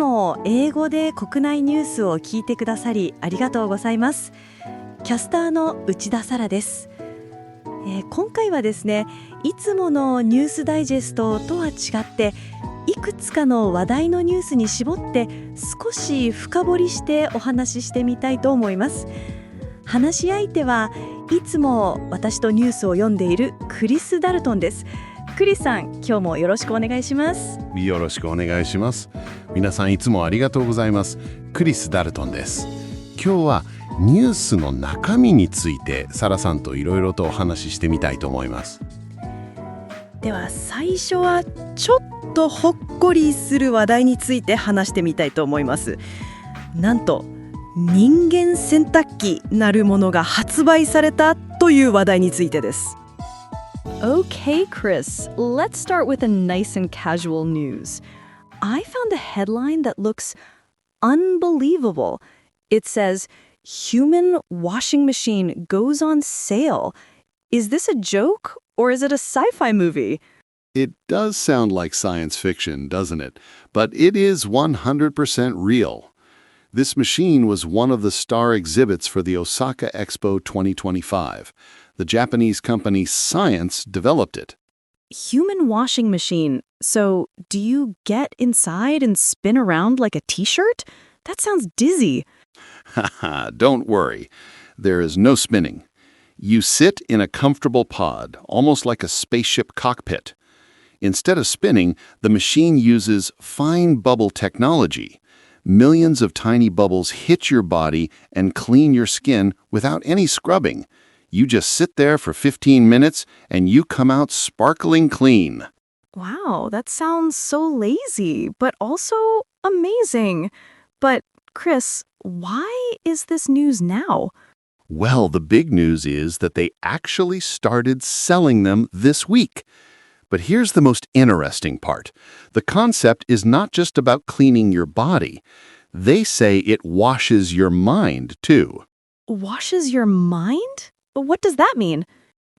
も英語で国内ニュースを聞いてくださりありがとうございます。キャスターの内田サラです。今回はですね、いつものニュースダイジェストとは違っていくつかの話題のニュースに絞って少し深掘りしてお話ししてみたいと思います。話し相手はいつも私とニュースを読んでいるクリス・ダルトンです。クリスさん、今日もよろしくお願いします。よろしくお願いします。皆さんいつもありがとうございます。クリス・ダルトンです。今日はニュースの中身についてサラさんといろいろとお話ししてみたいと思います。では最初はちょっとほっこりする話題について話してみたいと思います。なんと人間洗濯機なるものが発売されたという話題についてです。Okay, Chris, let's start with a nice and casual news. I found a headline that looks unbelievable. It says, Human washing machine goes on sale. Is this a joke or is it a sci-fi movie? It does sound like science fiction, doesn't it? But it is 100% real. This machine was one of the star exhibits for the Osaka Expo 2025. The Japanese company Science developed it. Human washing machine. So, do you get inside and spin around like a t-shirt? That sounds dizzy. Haha, don't worry. There is no spinning. You sit in a comfortable pod, almost like a spaceship cockpit. Instead of spinning, the machine uses fine bubble technology. Millions of tiny bubbles hit your body and clean your skin without any scrubbing. You just sit there for 15 minutes and you come out sparkling clean. Wow, that sounds so lazy, but also amazing. But, Chris, why is this news now? Well, the big news is that they actually started selling them this week. But here's the most interesting part. The concept is not just about cleaning your body. They say it washes your mind, too. Washes your mind? What does that mean?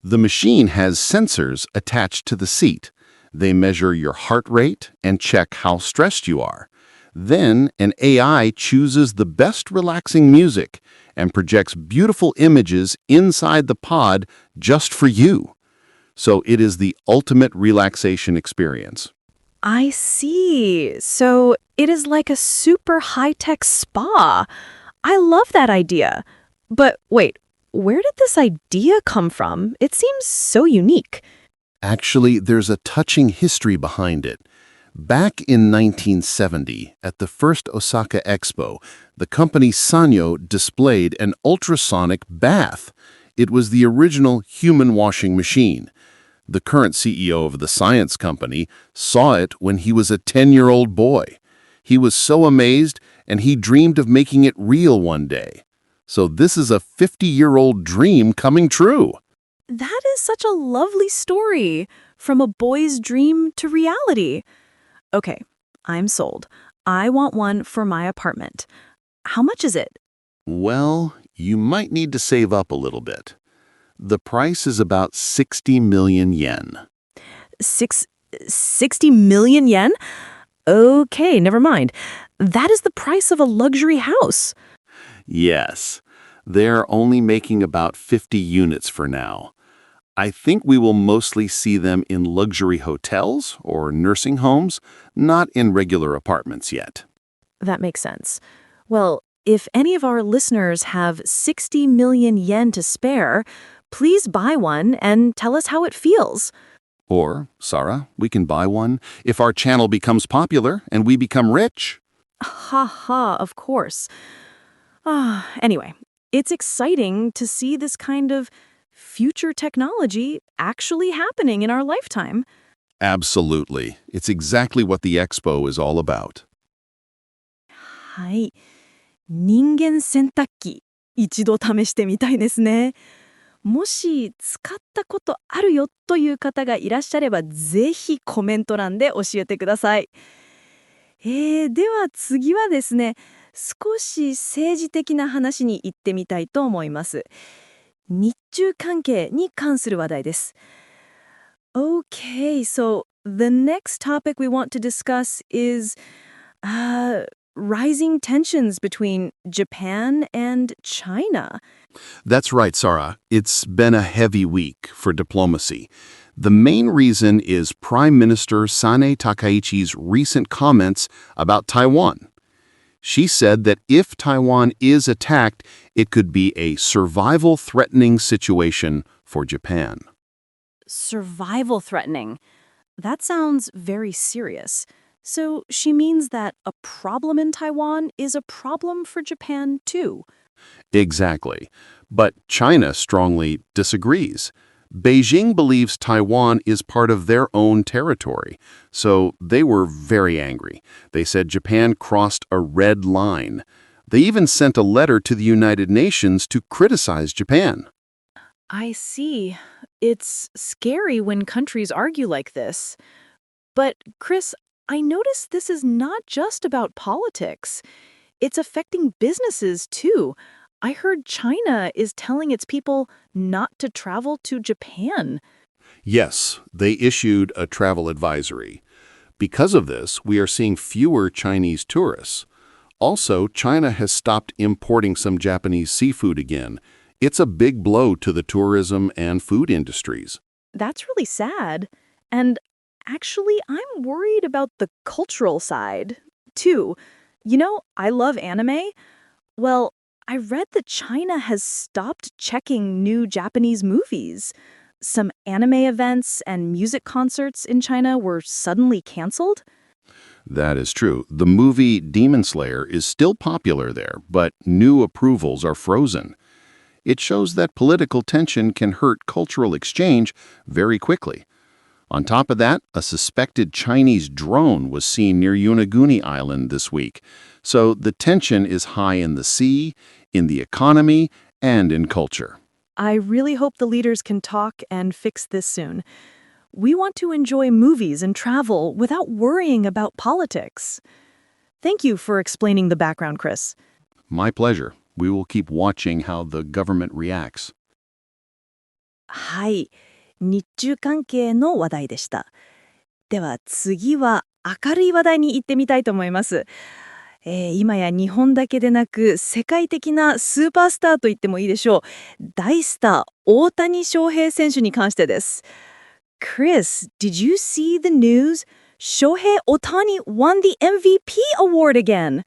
The machine has sensors attached to the seat. They measure your heart rate and check how stressed you are. Then an AI chooses the best relaxing music and projects beautiful images inside the pod just for you. So it is the ultimate relaxation experience. I see. So it is like a super high-tech spa. I love that idea. But wait, where did this idea come from? It seems so unique. Actually, there's a touching history behind it. Back in 1970, at the first Osaka Expo, the company Sanyo displayed an ultrasonic bath. It was the original human washing machine. The current CEO of the Science company saw it when he was a 10-year-old boy. He was so amazed, and he dreamed of making it real one day. So this is a 50-year-old dream coming true. That is such a lovely story. From a boy's dream to reality. Okay, I'm sold. I want one for my apartment. How much is it? Well, you might need to save up a little bit. The price is about 60 million yen. 60 million yen? Okay, never mind. That is the price of a luxury house. Yes, they're only making about 50 units for now. I think we will mostly see them in luxury hotels or nursing homes, not in regular apartments yet. That makes sense. Well, if any of our listeners have 60 million yen to spare, please buy one and tell us how it feels. Or, Sarah, we can buy one if our channel becomes popular and we become rich. Ha ha, of course. Anyway, it's exciting to see this kind of future technology actually happening in our lifetime. Absolutely. It's exactly what the expo is all about. はい。人間洗濯機、一度試してみたいですね。もし使ったことあるよという方がいらっしゃれば、ぜひコメント欄で教えてください。では次はですね、少し政治的な話に行ってみたいと思います。日中関係に関する話題です。Okay, so the next topic we want to discuss is rising tensions between Japan and China. That's right, Sarah. It's been a heavy week for diplomacy. The main reason is Prime Minister Sane Takaichi's recent comments about Taiwan. She said that if Taiwan is attacked, it could be a survival-threatening situation for Japan. Survival threatening. That sounds very serious. So she means that a problem in Taiwan is a problem for Japan too. Exactly. But China strongly disagrees. Beijing believes Taiwan is part of their own territory, so they were very angry. They said Japan crossed a red line. They even sent a letter to the United Nations to criticize Japan. I see. It's scary when countries argue like this. But, Chris, I noticed this is not just about politics. It's affecting businesses, too. I heard China is telling its people not to travel to Japan. Yes, they issued a travel advisory. Because of this, we are seeing fewer Chinese tourists. Also, China has stopped importing some Japanese seafood again. It's a big blow to the tourism and food industries. That's really sad. And actually, I'm worried about the cultural side, too. You know, I love anime. Well, I read that China has stopped checking new Japanese movies. Some anime events and music concerts in China were suddenly canceled. That is true. The movie Demon Slayer is still popular there, but new approvals are frozen. It shows that political tension can hurt cultural exchange very quickly. On top of that, a suspected Chinese drone was seen near Yonaguni Island this week. So the tension is high in the sea, in the economy, and in culture. I really hope the leaders can talk and fix this soon. We want to enjoy movies and travel without worrying about politics. Thank you for explaining the background, Chris. My pleasure. We will keep watching how the government reacts. はい、日中関係の話題でした。では次は明るい話題に行ってみたいと思います。今や日本だけでなく世界的なスーパースターと言ってもいいでしょう。大スター大谷翔平選手に関してです。Chris, did you see the news? Shohei Ohtani won the MVP award again.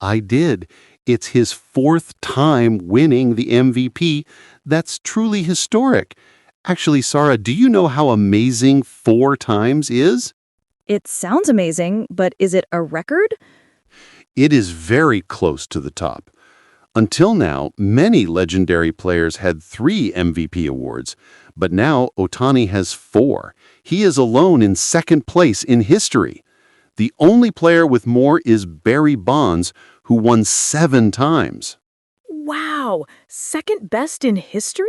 I did. It's his fourth time winning the MVP. That's truly historic. Actually, Sarah, do you know how amazing 4 times is? It sounds amazing, but is it a record? It is very close to the top. Until now, many legendary players had 3 MVP awards, but now Ohtani has 4. He is alone in second place in history. The only player with more is Barry Bonds, who won 7 times. Wow, second best in history?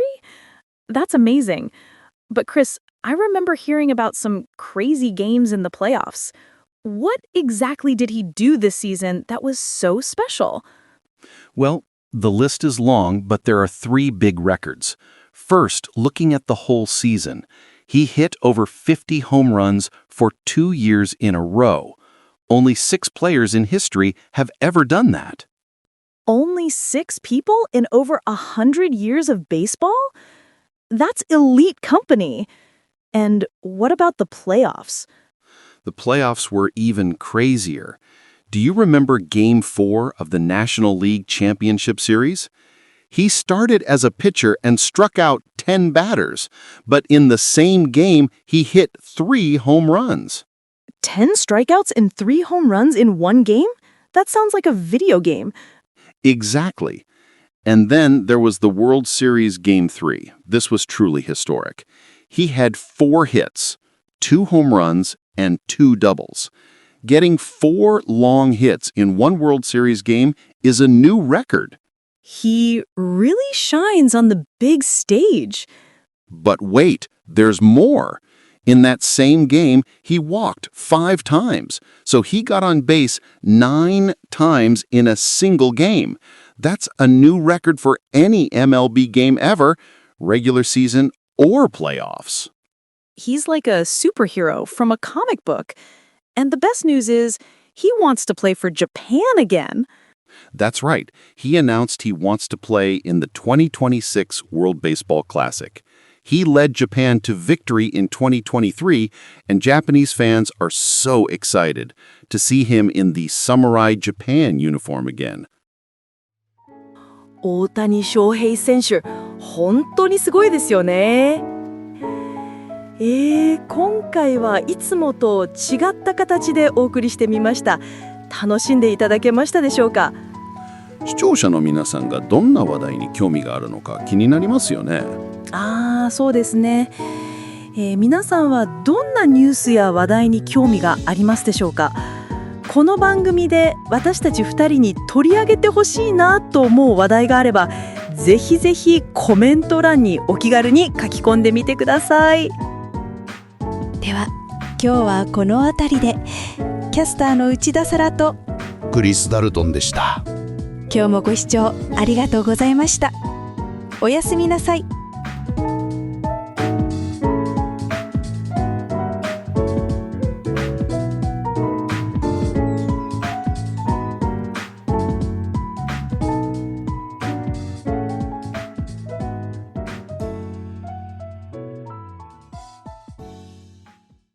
That's amazing. But Chris, I remember hearing about some crazy games in the playoffs. What exactly did he do this season that was so special? Well, the list is long, but there are 3 big records. First, looking at the whole season, he hit over 50 home runs for 2 years in a row. Only 6 players in history have ever done that. Only 6 people in over 100 years of baseball? That's elite company. And what about the playoffs? The playoffs were even crazier. Do you remember Game 4 of the National League Championship Series? He started as a pitcher and struck out 10 batters, but in the same game, he hit 3 home runs. 10 strikeouts and 3 home runs in one game? That sounds like a video game. Exactly. And then there was the World Series Game 3. This was truly historic. He had 4 hits, 2 home runs, and 2 doubles. Getting 4 long hits in one World Series game is a new record. He really shines on the big stage. But wait, there's more. In that same game, he walked 5 times, so he got on base 9 times in a single game. That's a new record for any MLB game ever, regular season or playoffs. He's like a superhero from a comic book. And the best news is, he wants to play for Japan again. That's right. He announced he wants to play in the 2026 World Baseball Classic. He led Japan to victory in 2023, and Japanese fans are so excited to see him in the Samurai Japan uniform again. 大谷翔平選手、本当にすごいですよね。今回はいつもと違った形でお送りしてみました。楽しんでいただけましたでしょうか？視聴者の皆さんがどんな話題に興味があるのか気になりますよね。そうですね。皆さんはどんなニュースや話題に興味がありますでしょうか？この番組で私たち2人に取り上げてほしいなと思う話題があれば、ぜひぜひコメント欄にお気軽に書き込んでみてください。では今日はこの辺りで、キャスターの内田サラとクリス・ダルトンでした。今日もご視聴ありがとうございました。おやすみなさい。